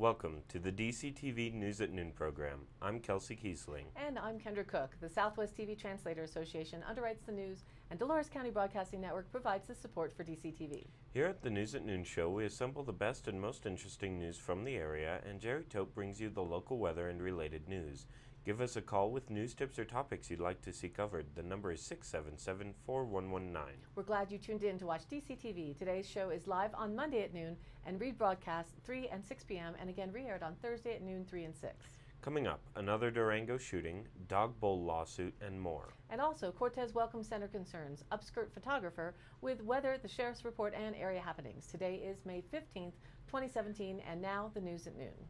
Welcome to the DCTV News at Noon program. I'm Kelsey Kiesling. And I'm Kendra Cook. The Southwest TV Translator Association underwrites the news, and Dolores County Broadcasting Network provides the support for DCTV. Here at the News at Noon show, we assemble the best and most interesting news from the area, and Jerry Tope brings you the local weather and related news. Give us a call with news tips or topics you'd like to see covered. The number is 677-4119. We're glad you tuned in to watch DCTV. Today's show is live on Monday at noon and rebroadcast 3 and 6 p.m. and again re-aired on Thursday at noon, 3 and 6. Coming up, another Durango shooting, dog bowl lawsuit, and more. And also, Cortez Welcome Center concerns, upskirt photographer with weather, the sheriff's report, and area happenings. Today is May 15th, 2017, and now the news at noon.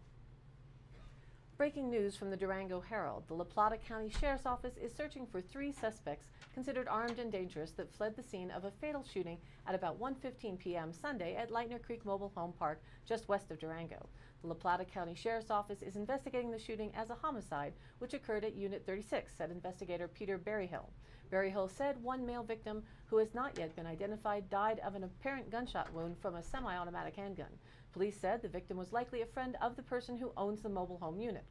Breaking news from the Durango Herald. The La Plata County Sheriff's Office is searching for 3 suspects considered armed and dangerous that fled the scene of a fatal shooting at about 1:15 p.m. Sunday at Lightner Creek Mobile Home Park just west of Durango. The La Plata County Sheriff's Office is investigating the shooting as a homicide which occurred at Unit 36, said investigator Peter Berryhill. Berryhill said one male victim, who has not yet been identified, died of an apparent gunshot wound from a semi-automatic handgun. Police said the victim was likely a friend of the person who owns the mobile home unit.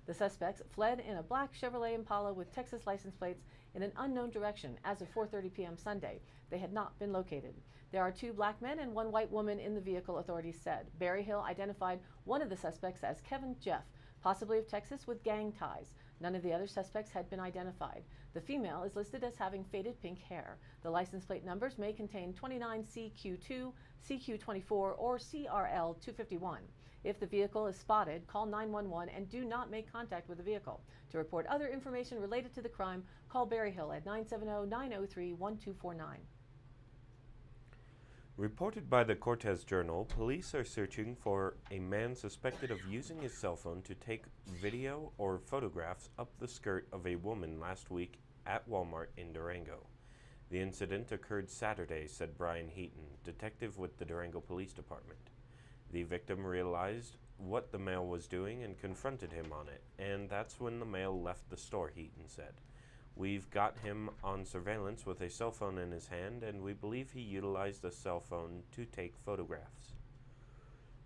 The suspects fled in a black Chevrolet Impala with Texas license plates in an unknown direction as of 4:30 p.m. Sunday. They had not been located. There are 2 black men and 1 white woman in the vehicle, authorities said. Berryhill identified one of the suspects as Kevin Jeff, possibly of Texas with gang ties. None of the other suspects had been identified. The female is listed as having faded pink hair. The license plate numbers may contain 29CQ2, CQ24, or CRL251. If the vehicle is spotted, call 911 and do not make contact with the vehicle. To report other information related to the crime, call Berryhill at 970-903-1249. Reported by the Cortez Journal, police are searching for a man suspected of using his cell phone to take video or photographs up the skirt of a woman last week at Walmart in Durango. The incident occurred Saturday, said Brian Heaton, detective with the Durango Police Department. The victim realized what the male was doing and confronted him on it, and that's when the male left the store, Heaton said. We've got him on surveillance with a cell phone in his hand, and we believe he utilized the cell phone to take photographs.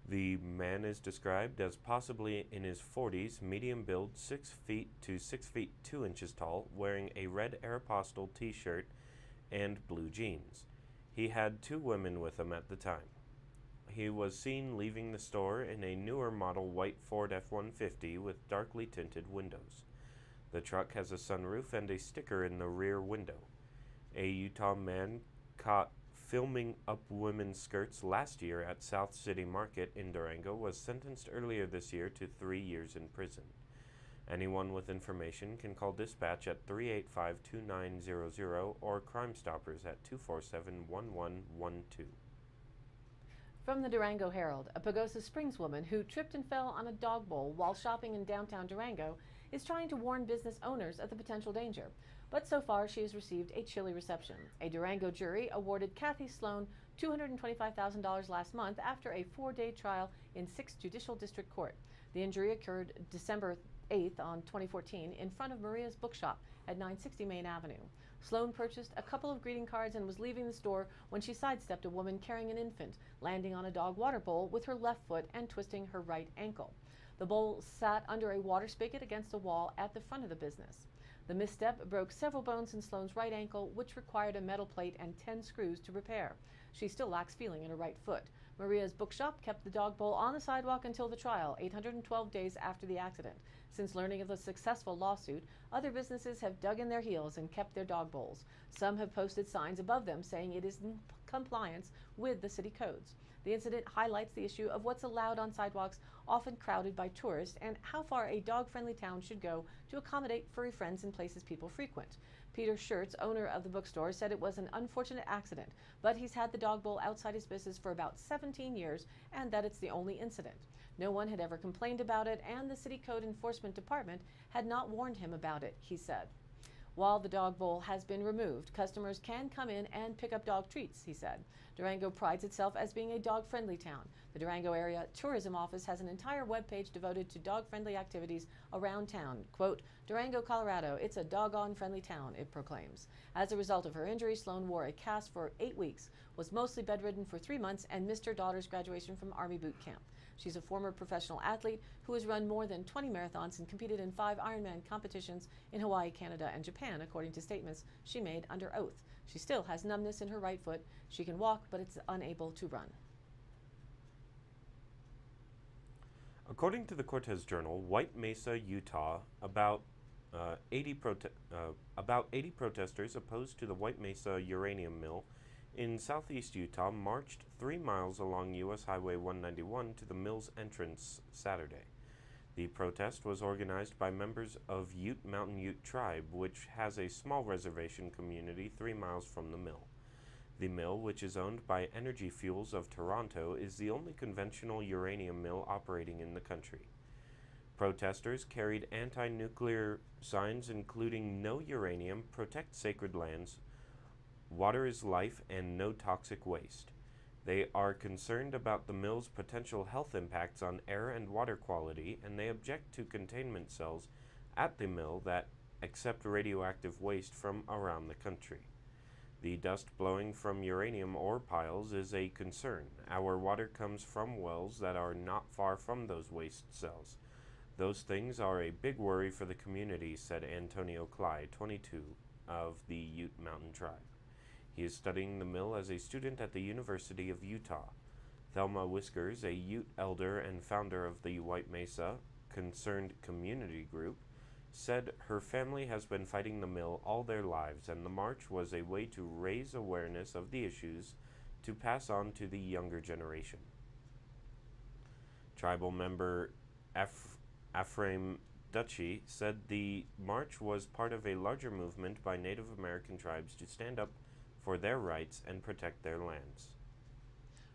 The man is described as possibly in his 40s, medium build, 6 feet to 6 feet 2 inches tall, wearing a red Aeropostale t-shirt and blue jeans. He had 2 women with him at the time. He was seen leaving the store in a newer model white Ford F-150 with darkly tinted windows. The truck has a sunroof and a sticker in the rear window. A Utah man caught filming up women's skirts last year at South City Market in Durango was sentenced earlier this year to 3 years in prison. Anyone with information can call dispatch at 385-2900 or Crime Stoppers at 247-1112. From the Durango Herald, a Pagosa Springs woman who tripped and fell on a dog bowl while shopping in downtown Durango is trying to warn business owners of the potential danger. But so far, she has received a chilly reception. A Durango jury awarded Kathy Sloan $225,000 last month after a 4-day trial in 6th Judicial District Court. The injury occurred December 8th on 2014 in front of Maria's Bookshop at 960 Main Avenue. Sloan purchased a couple of greeting cards and was leaving the store when she sidestepped a woman carrying an infant, landing on a dog water bowl with her left foot and twisting her right ankle. The bowl sat under a water spigot against a wall at the front of the business. The misstep broke several bones in Sloan's right ankle, which required a metal plate and 10 screws to repair. She still lacks feeling in her right foot. Maria's Bookshop kept the dog bowl on the sidewalk until the trial, 812 days after the accident. Since learning of the successful lawsuit, other businesses have dug in their heels and kept their dog bowls. Some have posted signs above them saying it is in compliance with the city codes. The incident highlights the issue of what's allowed on sidewalks often crowded by tourists and how far a dog-friendly town should go to accommodate furry friends in places people frequent. Peter Schertz, owner of the bookstore, said it was an unfortunate accident, but he's had the dog bowl outside his business for about 17 years and that it's the only incident. No one had ever complained about it, and the City Code Enforcement Department had not warned him about it, he said. While the dog bowl has been removed, customers can come in and pick up dog treats, he said. Durango prides itself as being a dog-friendly town. The Durango Area Tourism Office has an entire webpage devoted to dog-friendly activities around town. Quote, Durango, Colorado, it's a doggone-friendly town, it proclaims. As a result of her injury, Sloan wore a cast for 8 weeks, was mostly bedridden for 3 months, and missed her daughter's graduation from Army boot camp. She's a former professional athlete who has run more than 20 marathons and competed in 5 Ironman competitions in Hawaii, Canada, and Japan, according to statements she made under oath. She still has numbness in her right foot. She can walk, but is unable to run. According to the Cortez Journal, White Mesa, Utah, about 80 protesters opposed to the White Mesa uranium mill in southeast Utah marched 3 miles along U.S. Highway 191 to the mill's entrance Saturday. The protest was organized by members of Ute Mountain Ute Tribe, which has a small reservation community 3 miles from the mill. The mill, which is owned by Energy Fuels of Toronto, is the only conventional uranium mill operating in the country. Protesters carried anti-nuclear signs including "No Uranium," "Protect Sacred Lands," "Water is Life," and "No Toxic Waste." They are concerned about the mill's potential health impacts on air and water quality, and they object to containment cells at the mill that accept radioactive waste from around the country. The dust blowing from uranium ore piles is a concern. Our water comes from wells that are not far from those waste cells. Those things are a big worry for the community, said Antonio Clay, 22, of the Ute Mountain Tribe. He is studying the mill as a student at the University of Utah. Thelma Whiskers, a Ute elder and founder of the White Mesa Concerned Community Group, said her family has been fighting the mill all their lives, and the march was a way to raise awareness of the issues to pass on to the younger generation. Tribal member Ephraim Duchy said the march was part of a larger movement by Native American tribes to stand up for their rights and protect their lands.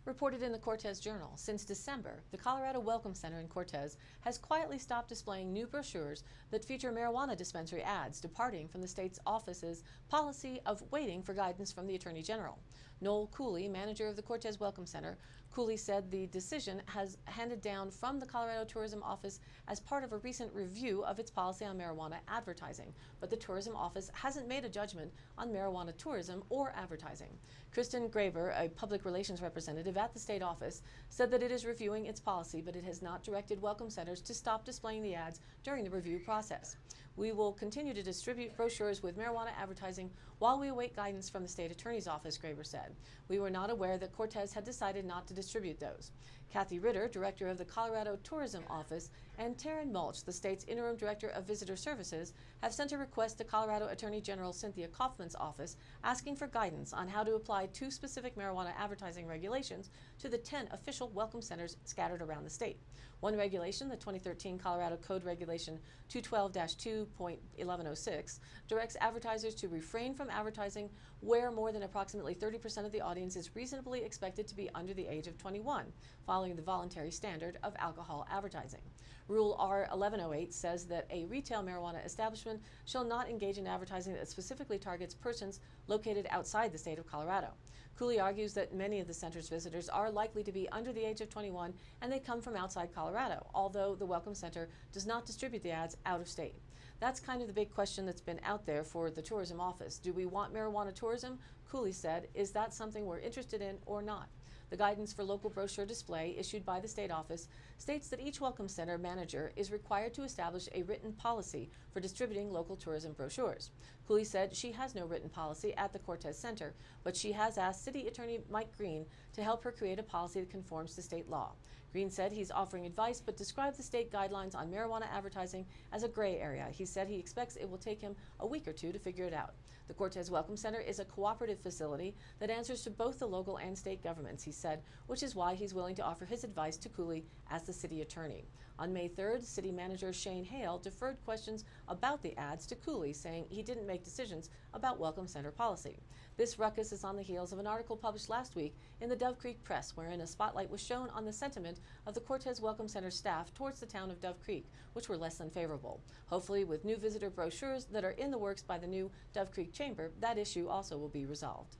Reported in the Cortez Journal, since December, the Colorado Welcome Center in Cortez has quietly stopped displaying new brochures that feature marijuana dispensary ads, departing from the state's office's policy of waiting for guidance from the Attorney General. Noel Cooley, manager of the Cortez Welcome Center, Cooley said the decision has handed down from the Colorado Tourism Office as part of a recent review of its policy on marijuana advertising, but the Tourism Office hasn't made a judgment on marijuana tourism or advertising. Kristen Graver, a public relations representative at the state office, said that it is reviewing its policy, but it has not directed welcome centers to stop displaying the ads during the review process. We will continue to distribute brochures with marijuana advertising while we await guidance from the state attorney's office, Graver said. We were not aware that Cortez had decided not to distribute those. Kathy Ritter, director of the Colorado Tourism Office, and Taryn Mulch, the state's interim director of visitor services, have sent a request to Colorado Attorney General Cynthia Kaufman's office asking for guidance on how to apply 2 specific marijuana advertising regulations to the 10 official welcome centers scattered around the state. One regulation, the 2013 Colorado Code Regulation 212-2.1106, directs advertisers to refrain from advertising where more than approximately 30% of the audience is reasonably expected to be under the age of 21, following the voluntary standard of alcohol advertising. Rule R 1108 says that a retail marijuana establishment shall not engage in advertising that specifically targets persons located outside the state of Colorado. Cooley argues that many of the center's visitors are likely to be under the age of 21 and they come from outside Colorado, although the Welcome Center does not distribute the ads out of state. That's kind of the big question that's been out there for the tourism office. Do we want marijuana tourism? Cooley said, is that something we're interested in or not? The guidance for local brochure display issued by the state office states that each Welcome Center manager is required to establish a written policy for distributing local tourism brochures. Cooley said she has no written policy at the Cortez Center, but she has asked City Attorney Mike Green to help her create a policy that conforms to state law. Green said he's offering advice, but described the state guidelines on marijuana advertising as a gray area. He said he expects it will take him a week or 2 to figure it out. The Cortez Welcome Center is a cooperative facility that answers to both the local and state governments, he said, which is why he's willing to offer his advice to Cooley as the city attorney. On May 3rd, city manager Shane Hale deferred questions about the ads to Cooley, saying he didn't make decisions about Welcome Center policy. This ruckus is on the heels of an article published last week in the Dove Creek Press, wherein a spotlight was shown on the sentiment of the Cortez Welcome Center staff towards the town of Dove Creek, which were less than favorable. Hopefully, with new visitor brochures that are in the works by the new Dove Creek Chamber, that issue also will be resolved.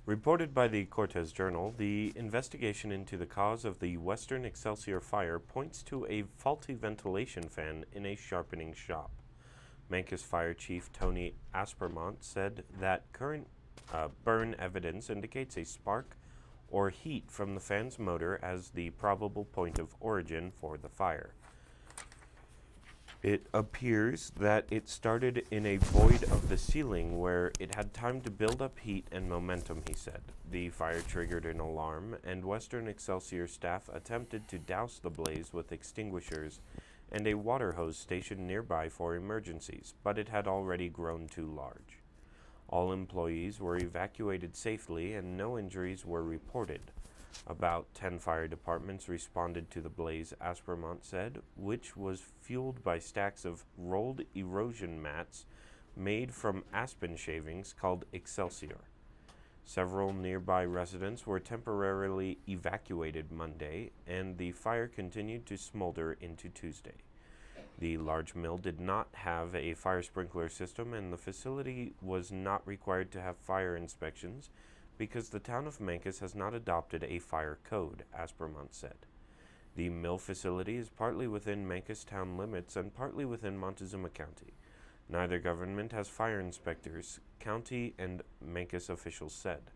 Reported by the Cortez Journal, the investigation into the cause of the Western Excelsior fire points to a faulty ventilation fan in a sharpening shop. Mancos Fire Chief Tony Aspermont said that current burn evidence indicates a spark or heat from the fan's motor as the probable point of origin for the fire. It appears that it started in a void of the ceiling where it had time to build up heat and momentum, he said. The fire triggered an alarm, and Western Excelsior staff attempted to douse the blaze with extinguishers and a water hose stationed nearby for emergencies, but it had already grown too large. All employees were evacuated safely and no injuries were reported. About 10 fire departments responded to the blaze, Aspermont said, which was fueled by stacks of rolled erosion mats made from aspen shavings called Excelsior. Several nearby residents were temporarily evacuated Monday, and the fire continued to smolder into Tuesday. The large mill did not have a fire sprinkler system, and the facility was not required to have fire inspections because the town of Mancos has not adopted a fire code, Aspermont said. The mill facility is partly within Mancos town limits and partly within Montezuma County. Neither government has fire inspectors, county and Mancos officials said.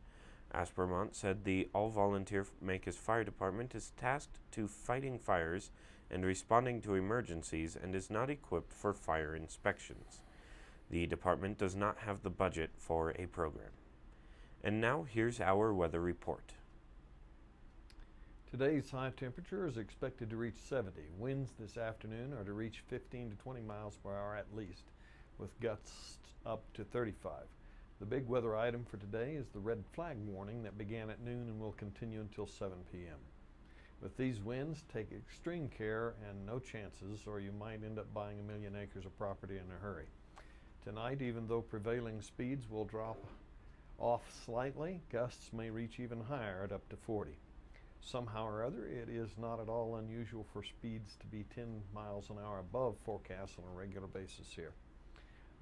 Aspermont said the all-volunteer Mancos Fire Department is tasked to fighting fires and responding to emergencies and is not equipped for fire inspections. The department does not have the budget for a program. And now here's our weather report. Today's high temperature is expected to reach 70. Winds this afternoon are to reach 15 to 20 miles per hour at least, with gusts up to 35. The big weather item for today is the red flag warning that began at noon and will continue until 7 p.m. With these winds, take extreme care and no chances, or you might end up buying 1 million acres of property in a hurry. Tonight, even though prevailing speeds will drop off slightly, gusts may reach even higher at up to 40. Somehow or other, it is not at all unusual for speeds to be 10 miles an hour above forecasts on a regular basis here.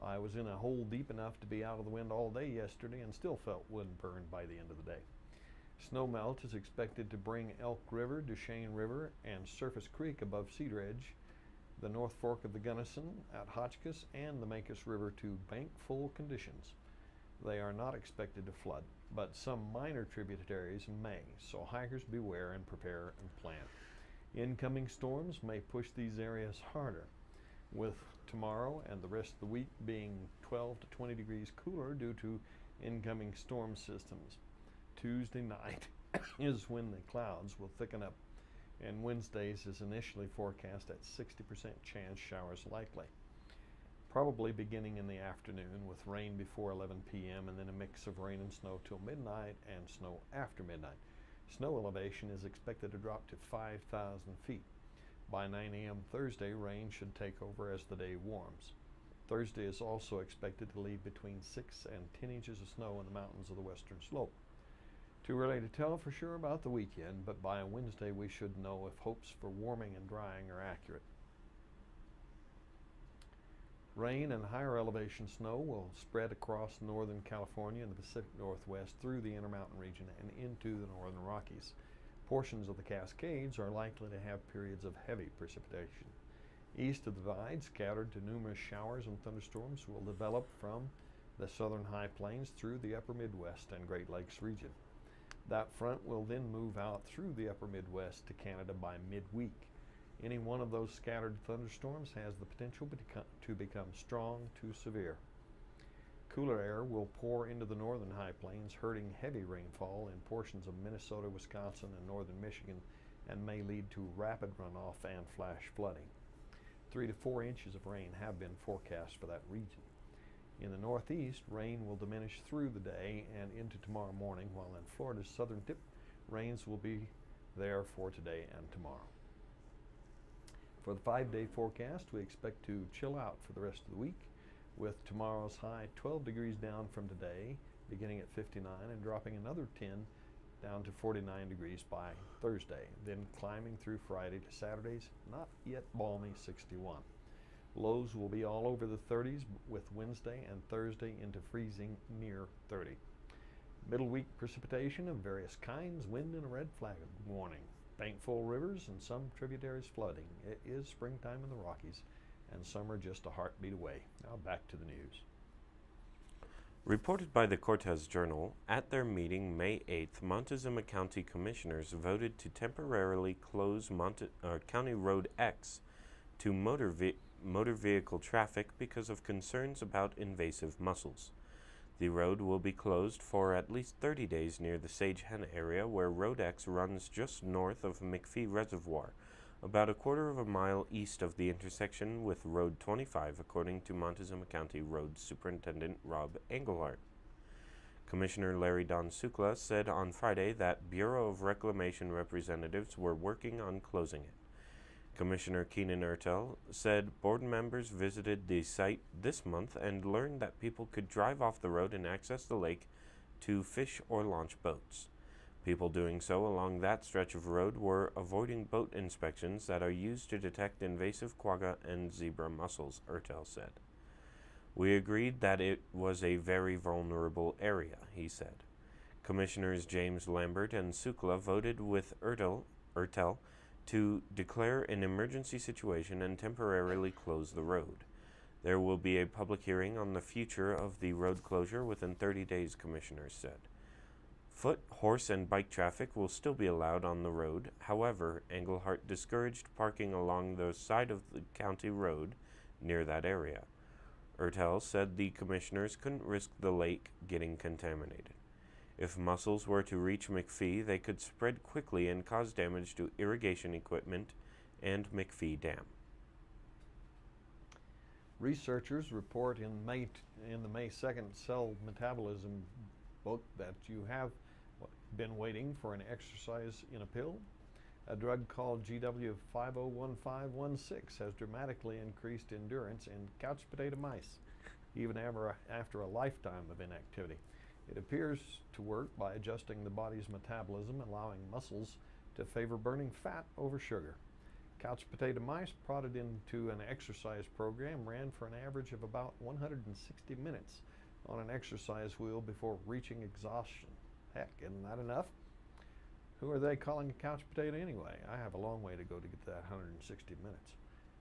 I was in a hole deep enough to be out of the wind all day yesterday and still felt wind burned by the end of the day. Snowmelt is expected to bring Elk River, Duchesne River, and Surface Creek above Cedar Edge, the North Fork of the Gunnison at Hotchkiss, and the Mancos River to bank-full conditions. They are not expected to flood, but some minor tributaries may, so hikers beware and prepare and plan. Incoming storms may push these areas harder, with tomorrow and the rest of the week being 12 to 20 degrees cooler due to incoming storm systems. Tuesday night is when the clouds will thicken up, and Wednesdays is initially forecast at 60% chance showers likely. Probably beginning in the afternoon with rain before 11 p.m. and then a mix of rain and snow till midnight and snow after midnight. Snow elevation is expected to drop to 5,000 feet. By 9 a.m. Thursday, rain should take over as the day warms. Thursday is also expected to leave between 6 and 10 inches of snow in the mountains of the western slope. Too early to tell for sure about the weekend, but by Wednesday we should know if hopes for warming and drying are accurate. Rain and higher elevation snow will spread across northern California and the Pacific Northwest through the Intermountain region and into the northern Rockies. Portions of the Cascades are likely to have periods of heavy precipitation. East of the divide, scattered to numerous showers and thunderstorms will develop from the southern high plains through the upper Midwest and Great Lakes region. That front will then move out through the upper Midwest to Canada by midweek. Any one of those scattered thunderstorms has the potential to become strong to severe. Cooler air will pour into the northern high plains, hurting heavy rainfall in portions of Minnesota, Wisconsin, and northern Michigan, and may lead to rapid runoff and flash flooding. 3 to 4 inches of rain have been forecast for that region. In the northeast, rain will diminish through the day and into tomorrow morning, while in Florida's southern tip, rains will be there for today and tomorrow. For the 5-day forecast, we expect to chill out for the rest of the week, with tomorrow's high 12 degrees down from today, beginning at 59 and dropping another 10 down to 49 degrees by Thursday, then climbing through Friday to Saturday's not yet balmy 61. Lows will be all over the 30s, with Wednesday and Thursday into freezing near 30. Middle week precipitation of various kinds, wind and a red flag warning. Bank-full rivers and some tributaries flooding. It is springtime in the Rockies, and summer just a heartbeat away. Now back to the news. Reported by the Cortez Journal, at their meeting May 8th, Montezuma County Commissioners voted to temporarily close County Road X to motor vehicle traffic because of concerns about invasive mussels. The road will be closed for at least 30 days near the Sage Hen area, where Road X runs just north of McPhee Reservoir, about a quarter of a mile east of the intersection with Road 25, according to Montezuma County Road Superintendent Rob Engelhardt. Commissioner Larry Don Sukla said on Friday that Bureau of Reclamation representatives were working on closing it. Commissioner Keenan Ertel said board members visited the site this month and learned that people could drive off the road and access the lake to fish or launch boats. People doing so along that stretch of road were avoiding boat inspections that are used to detect invasive quagga and zebra mussels, Ertel said. We agreed that it was a very vulnerable area, he said. Commissioners James Lambert and Sukla voted with Ertel to declare an emergency situation and temporarily close the road. There will be a public hearing on the future of the road closure within 30 days, commissioners said. Foot, horse, and bike traffic will still be allowed on the road. However, Engelhardt discouraged parking along the side of the county road near that area. Ertel said the commissioners couldn't risk the lake getting contaminated. If mussels were to reach McPhee, they could spread quickly and cause damage to irrigation equipment and McPhee Dam. Researchers report in the May 2nd Cell Metabolism book that you have been waiting for an exercise in a pill. A drug called GW501516 has dramatically increased endurance in couch potato mice, even after a lifetime of inactivity. It appears to work by adjusting the body's metabolism, allowing muscles to favor burning fat over sugar. Couch potato mice prodded into an exercise program ran for an average of about 160 minutes on an exercise wheel before reaching exhaustion. Heck, isn't that enough? Who are they calling a couch potato anyway? I have a long way to go to get that 160 minutes.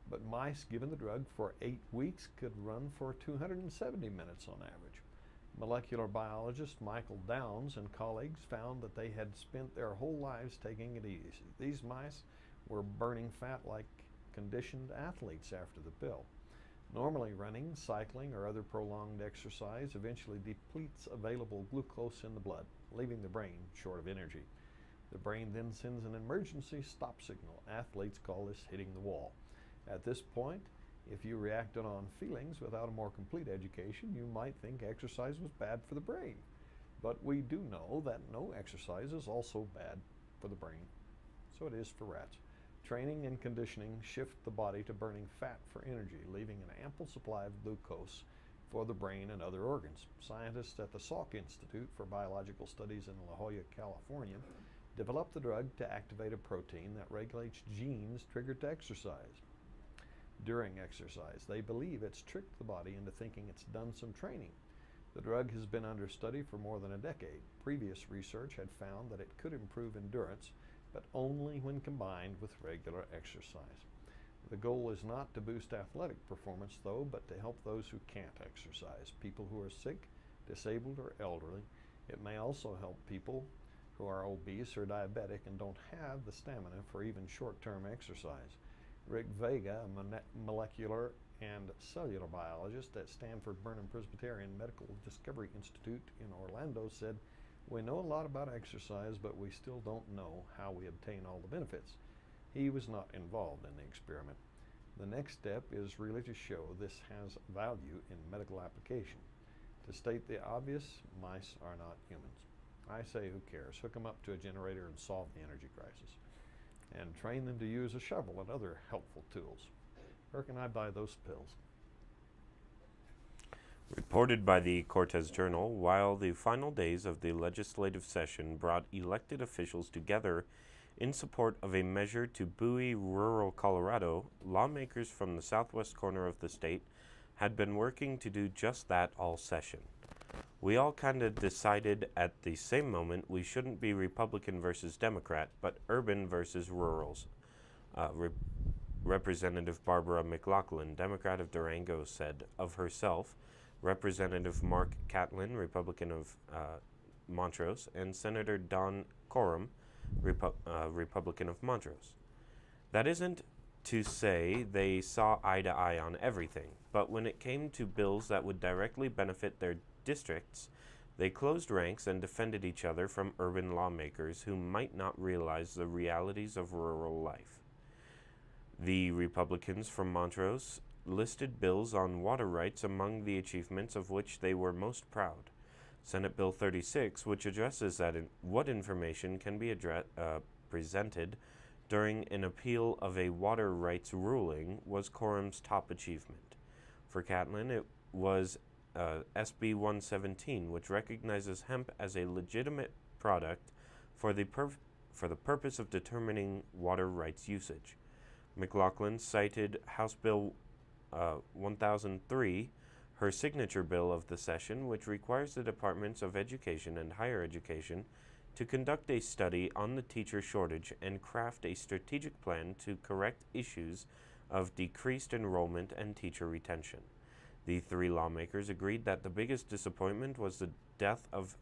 But mice given the drug for 8 weeks could run for 270 minutes on average. Molecular biologist Michael Downs and colleagues found that they had spent their whole lives taking it easy. These mice were burning fat like conditioned athletes after the pill. Normally, running, cycling, or other prolonged exercise eventually depletes available glucose in the blood, leaving the brain short of energy. The brain then sends an emergency stop signal. Athletes call this hitting the wall. At this point, if you reacted on feelings without a more complete education, you might think exercise was bad for the brain. But we do know that no exercise is also bad for the brain. So it is for rats. Training and conditioning shift the body to burning fat for energy, leaving an ample supply of glucose for the brain and other organs. Scientists at the Salk Institute for Biological Studies in La Jolla, California, developed the drug to activate a protein that regulates genes triggered to exercise. During exercise, they believe it's tricked the body into thinking it's done some training. The drug has been under study for more than a decade. Previous research had found that it could improve endurance, but only when combined with regular exercise. The goal is not to boost athletic performance, though, but to help those who can't exercise, people who are sick, disabled, or elderly. It may also help people who are obese or diabetic and don't have the stamina for even short-term exercise. Rick Vega, a molecular and cellular biologist at Stanford Burnham Presbyterian Medical Discovery Institute in Orlando, said, "We know a lot about exercise, but we still don't know how we obtain all the benefits." He was not involved in the experiment. The next step is really to show this has value in medical application. To state the obvious, mice are not humans. I say, who cares? Hook them up to a generator and solve the energy crisis. And train them to use a shovel and other helpful tools. Where can I buy those pills? Reported by the Cortez Journal, while the final days of the legislative session brought elected officials together in support of a measure to buoy rural Colorado, lawmakers from the southwest corner of the state had been working to do just that all session. We all kind of decided at the same moment we shouldn't be Republican versus Democrat, but urban versus rurals. Representative Barbara McLaughlin, Democrat of Durango, said of herself Representative Mark Catlin, Republican of Montrose, and Senator Don Coram, Republican of Montrose. That isn't to say they saw eye to eye on everything, but when it came to bills that would directly benefit their districts, they closed ranks and defended each other from urban lawmakers who might not realize the realities of rural life. The Republicans from Montrose listed bills on water rights among the achievements of which they were most proud. Senate Bill 36, which addresses what information can be presented during an appeal of a water rights ruling, was Coram's top achievement. For Catlin, it was SB 117, which recognizes hemp as a legitimate product for the purpose of determining water rights usage. McLaughlin cited House Bill 1003, her signature bill of the session, which requires the Departments of Education and Higher Education to conduct a study on the teacher shortage and craft a strategic plan to correct issues of decreased enrollment and teacher retention. The three lawmakers agreed that the biggest disappointment was the death of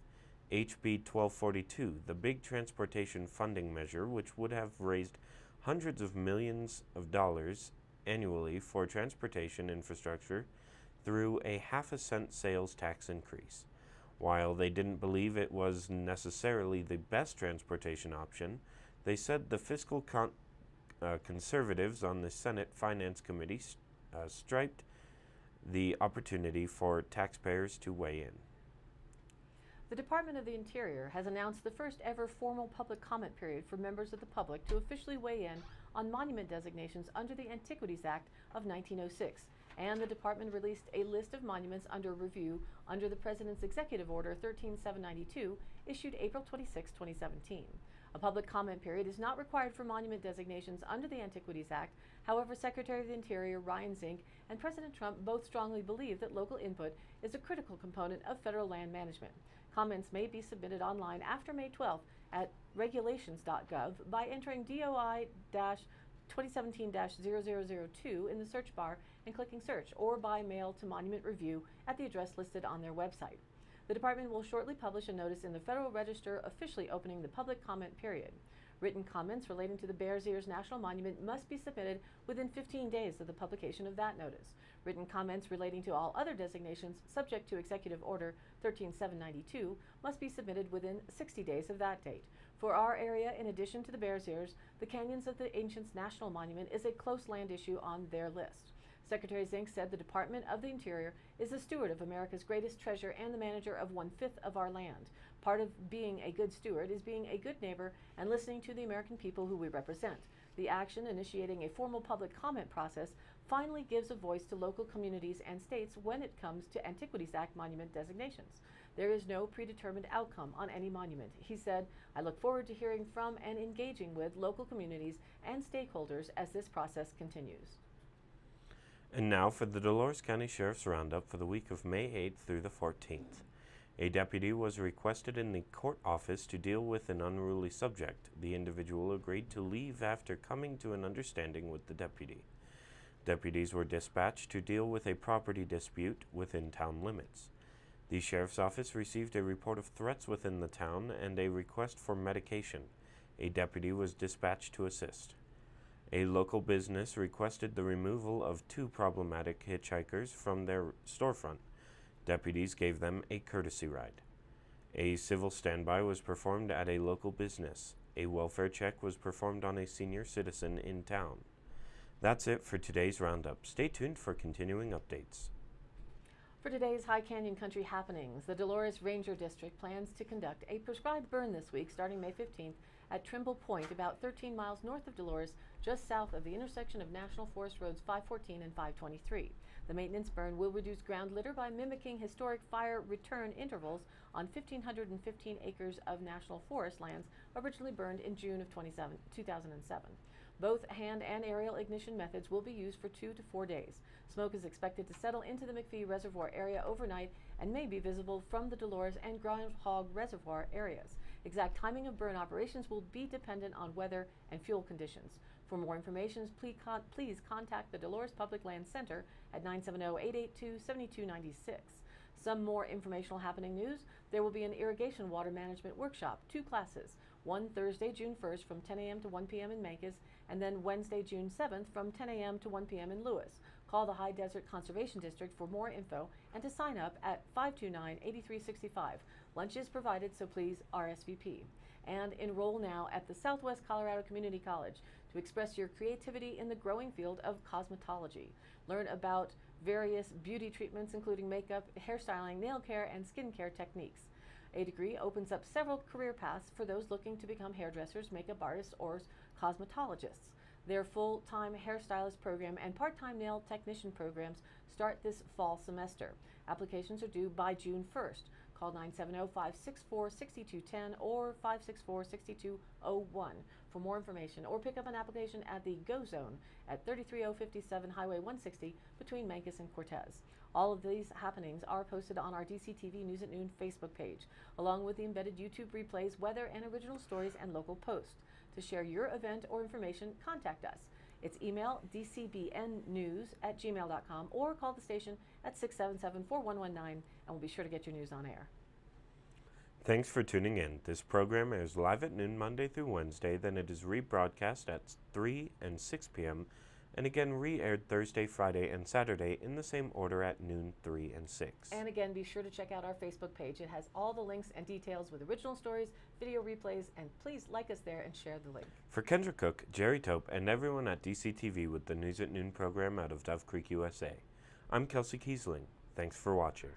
HB 1242, the big transportation funding measure, which would have raised hundreds of millions of dollars annually for transportation infrastructure through a half-a-cent sales tax increase. While they didn't believe it was necessarily the best transportation option, they said the fiscal conservatives on the Senate Finance Committee striped the opportunity for taxpayers to weigh in. The Department of the Interior has announced the first ever formal public comment period for members of the public to officially weigh in on monument designations under the Antiquities Act of 1906, and the department released a list of monuments under review under the President's Executive Order 13792, issued April 26, 2017. A public comment period is not required for monument designations under the Antiquities Act. However, Secretary of the Interior Ryan Zink and President Trump both strongly believe that local input is a critical component of federal land management. Comments may be submitted online after May 12th at regulations.gov by entering DOI-2017-0002 in the search bar and clicking search, or by mail to Monument Review at the address listed on their website. The department will shortly publish a notice in the Federal Register officially opening the public comment period. Written comments relating to the Bears Ears National Monument must be submitted within 15 days of the publication of that notice. Written comments relating to all other designations subject to Executive Order 13792 must be submitted within 60 days of that date. For our area, in addition to the Bears Ears, the Canyons of the Ancients National Monument is a close land issue on their list. Secretary Zink said the Department of the Interior is the steward of America's greatest treasure and the manager of 1/5 of our land. Part of being a good steward is being a good neighbor and listening to the American people who we represent. The action, initiating a formal public comment process, finally gives a voice to local communities and states when it comes to Antiquities Act monument designations. There is no predetermined outcome on any monument. He said, "I look forward to hearing from and engaging with local communities and stakeholders as this process continues." And now for the Dolores County Sheriff's Roundup for the week of May 8th through the 14th. A deputy was requested in the court office to deal with an unruly subject. The individual agreed to leave after coming to an understanding with the deputy. Deputies were dispatched to deal with a property dispute within town limits. The sheriff's office received a report of threats within the town and a request for medication. A deputy was dispatched to assist. A local business requested the removal of 2 problematic hitchhikers from their storefront. Deputies gave them a courtesy ride. A civil standby was performed at a local business. A welfare check was performed on a senior citizen in town. That's it for today's roundup. Stay tuned for continuing updates. For today's High Canyon Country happenings, the Dolores Ranger District plans to conduct a prescribed burn this week starting May 15th at Trimble Point, about 13 miles north of Dolores, just south of the intersection of National Forest Roads 514 and 523. The maintenance burn will reduce ground litter by mimicking historic fire return intervals on 1,515 acres of national forest lands originally burned in June of 2007. Both hand and aerial ignition methods will be used for 2 to 4 days. Smoke is expected to settle into the McPhee Reservoir area overnight and may be visible from the Dolores and Groundhog Reservoir areas. Exact timing of burn operations will be dependent on weather and fuel conditions. For more information, please contact the Dolores Public Land Center at 970-882-7296. Some more informational happening news. There will be an irrigation water management workshop, 2 classes. One Thursday, June 1st from 10 a.m. to 1 p.m. in Mancos, and then Wednesday, June 7th from 10 a.m. to 1 p.m. in Lewis. Call the High Desert Conservation District for more info and to sign up at 529-8365. Lunch is provided, so please RSVP. And enroll now at the Southwest Colorado Community College to express your creativity in the growing field of cosmetology. Learn about various beauty treatments, including makeup, hairstyling, nail care, and skincare techniques. A degree opens up several career paths for those looking to become hairdressers, makeup artists, or cosmetologists. Their full-time hairstylist program and part-time nail technician programs start this fall semester. Applications are due by June 1st. Call 970-564-6210 or 564-6201 for more information, or pick up an application at the Go Zone at 33057 Highway 160 between Mancos and Cortez. All of these happenings are posted on our DCTV News at Noon Facebook page, along with the embedded YouTube replays, weather and original stories, and local posts. To share your event or information, contact us. It's email dcbnnews@gmail.com or call the station at 677-4119, and we'll be sure to get your news on air. Thanks for tuning in. This program airs live at noon Monday through Wednesday, then it is rebroadcast at 3 and 6 p.m., and again re-aired Thursday, Friday, and Saturday in the same order at noon, 3, and 6. And again, be sure to check out our Facebook page. It has all the links and details with original stories, video replays, and please like us there and share the link. For Kendra Cook, Jerry Tope, and everyone at DCTV with the News at Noon program out of Dove Creek, USA, I'm Kelsey Kiesling. Thanks for watching.